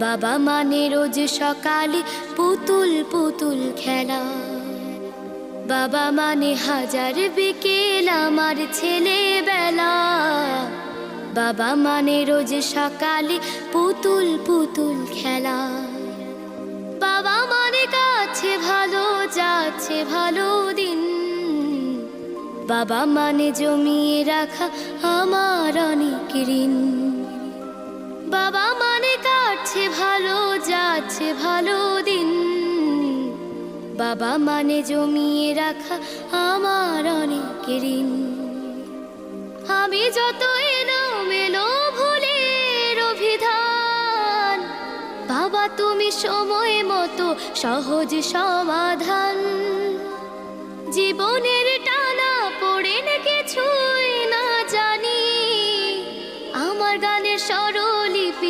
বাবা মানে রোজ সকালে পুতুল পুতুল খেলা, বাবা মানে হাজার বিকেল আমার ছেলেবেলা। বাবা মানে রোজ সকালে পুতুল পুতুল খেলা, বাবা মানে কাছে ভালো যাচ্ছে ভালো দিন, বাবা মানে জমিয়ে রাখা আমার অনেক ঋণ। বাবা মানে কাটছে ভালো যাচ্ছে ভালো দিন, বাবা মানে জমিয়ে রাখা আমার অনেক ঋণ। আমি যত এলোমেলো ভুলের অভিধান, বাবা তুমি সময় মতো সহজ সমাধান। জীবনের